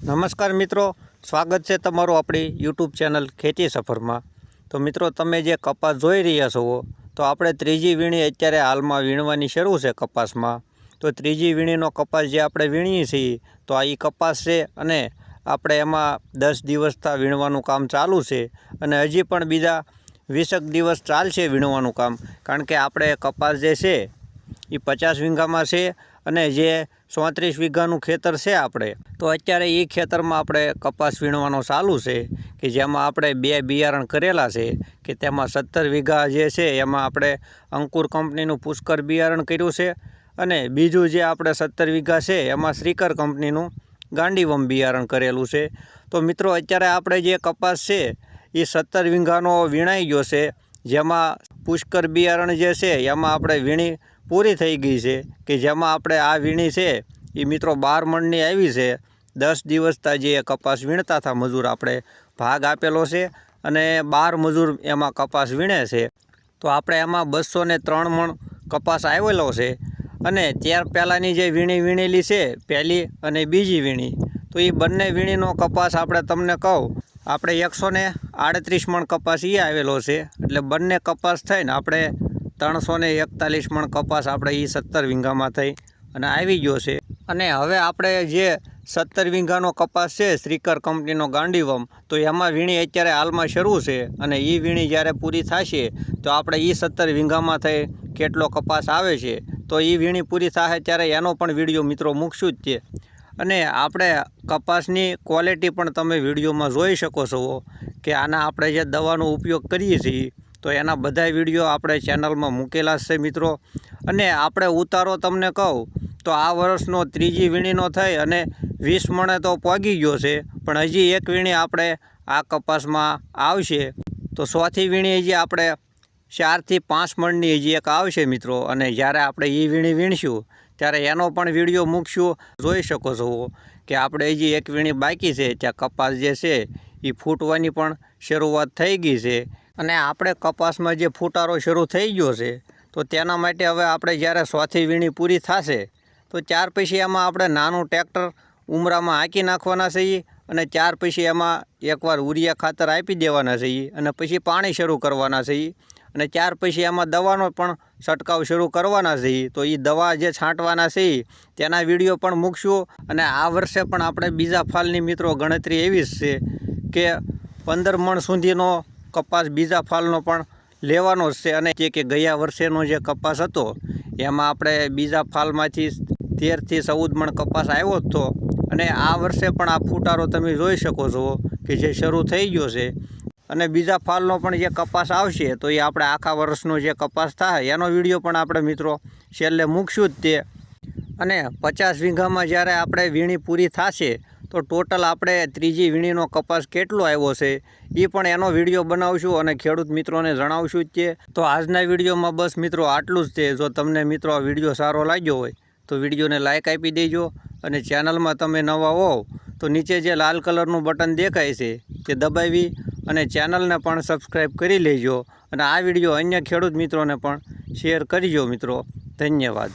નમસ્કાર મિત્રો, સ્વાગત છે તમારું આપણી યુટ્યુબ ચેનલ ખેતી સફરમાં। તો મિત્રો, તમે જે કપાસ જોઈ રહ્યા છો તો આપણે ત્રીજી વીણી અત્યારે હાલમાં વીણવાની શરૂ છે કપાસમાં। તો ત્રીજી વીણીનો કપાસ જે આપણે વીણીએ છીએ તો આ કપાસ છે અને આપણે એમાં 10 દિવસથી વીણવાનું કામ ચાલુ છે અને હજી પણ બીજા 20 દિવસ ચાલશે વીણવાનું કામ, કારણ કે આપણે કપાસ જે છે એ 50 વીઘામાં છે અને જે 34 વીઘાનું ખેતર છે આપણે, તો અત્યારે એ ખેતરમાં આપણે કપાસ વીણવાનો ચાલુ છે કે જેમાં આપણે 2 બિયારણ કરેલા છે કે તેમાં 17 વીઘા જે છે એમાં આપણે અંકુર કંપનીનું પુષ્કર બિયારણ કર્યું છે અને બીજું જે આપણે 17 વીઘા છે એમાં શ્રીકર કંપનીનું ગાંડીવમ બિયારણ કરેલું છે। તો મિત્રો, અત્યારે આપણે જે કપાસ છે એ 17 વીઘાનો વીણાઈ ગયો છે, જેમાં પુષ્કર બિયારણ જે છે એમાં આપણે વીણી પૂરી થઈ ગઈ છે કે જેમાં આપણે આ વીણી છે એ મિત્રો 12 મણની આવી છે। 10 દિવસથી જે કપાસ વીણતા હતા મજૂર આપણે ભાગ આપેલો છે અને 12 મજૂર એમાં કપાસ વીણે છે, તો આપણે એમાં 203 મણ કપાસ આવેલો છે। અને ત્યાર પહેલાંની જે વીણી વીણેલી છે પહેલી અને બીજી વીણી, તો એ બંને વીણીનો કપાસ આપણે તમને કહું, આપણે 138 મણ કપાસ એ આવેલો છે, એટલે બંને કપાસ થઈને આપણે 341 મણ કપાસ આપણે એ 17 વીઘામાં થઈ અને આવી ગયો છે। અને હવે આપણે જે 17 વીઘાનો કપાસ છે શ્રીકર કંપનીનો ગાંડીવમ, તો એમાં વીણી અત્યારે હાલમાં શરૂ છે અને એ વીણી જ્યારે પૂરી થશે તો આપણે એ 17 વીઘામાં થઈ કેટલો કપાસ આવે છે તો એ વીણી પૂરી થશે ત્યારે એનો પણ વિડીયો મિત્રો મૂકશું જ છે। અને આપણે કપાસની ક્વોલિટી પણ તમે વિડીયોમાં જોઈ શકો છો કે આના આપણે જે દવાનો ઉપયોગ કરીએ છીએ તો એના બધા વિડીયો આપણે ચેનલમાં મૂકેલા છે મિત્રો। અને આપણે ઉતારો તમને કહું તો આ વર્ષનો ત્રીજી વીણીનો થઈ અને 20 મણે તો પહોંચી ગયો છે, પણ હજી એક વીણી આપણે આ કપાસમાં આવશે, તો ચોથી વીણી હજી આપણે 4 થી 5 મણની હજી એક આવશે મિત્રો। અને જ્યારે આપણે એ વીણી વીણશું ત્યારે એનો પણ વિડીયો મૂકશું, જોઈ શકો છો કે આપણે હજી એક વીણી બાકી છે, ત્યાં કપાસ જે છે એ ફૂટવાની પણ શરૂઆત થઈ ગઈ છે। અને આપણે કપાસમાં જે ફૂટારો શરૂ થઈ ગયો છે તો તેના માટે હવે આપણે જ્યારે ચોથી વીણી પૂરી થશે તો ત્યાર પછી એમાં આપણે નાનું ટ્રેક્ટર ઉમરામાં હાંકી નાખવાના છીએ અને ત્યાર પછી એમાં એકવાર ઉરિયા ખાતર આપી દેવાના છીએ અને પછી પાણી શરૂ કરવાના છીએ અને ત્યાર પછી એમાં દવાનો પણ છંટકાવ શરૂ કરવાના છીએ। તો એ દવા જે છાંટવાના છે તેના વિડીયો પણ મૂકશું। અને આ વર્ષે પણ આપણે બીજા ફાલની મિત્રો ગણતરી એવી જ છે કે 15 મણ સુધીનો કપાસ બીજા ફાલનો પણ લેવાનો જ છે। અને જે કે ગયા વર્ષેનો જે કપાસ હતો એમાં આપણે બીજા ફાલમાંથી 13 થી 14 મણ કપાસ આવ્યો હતો અને આ વર્ષે પણ આ ફૂટારો તમે જોઈ શકો છો કે જે શરૂ થઈ ગયો છે। અને બીજા ફાલનો પણ જે કપાસ આવશે તો એ આપણે આખા વર્ષનો જે કપાસ થાય એનો વિડીયો પણ આપણે મિત્રો છેલ્લે મૂકશું જ તે। અને 50 વીઘામાં જ્યારે આપણે વીણી પૂરી થશે તો ટોટલ આપણે ત્રીજી વીણીનો કપાસ કેટલો આવ્યો છે એ પણ એનો વિડીયો બનાવશું અને ખેડૂત મિત્રોને જણાવશું જ છે। તો આજના વિડીયોમાં બસ મિત્રો આટલું જ છે। જો તમને મિત્રો આ વિડીયો સારો લાગ્યો હોય તો વિડીયોને લાઇક આપી દેજો અને ચેનલમાં તમે નવા હોવ તો નીચે જે લાલ કલરનું બટન દેખાય છે તે દબાવી અને ચેનલને પણ સબસ્ક્રાઈબ કરી લેજો અને આ વિડીયો અન્ય ખેડૂત મિત્રોને પણ શેર કરજો મિત્રો। ધન્યવાદ।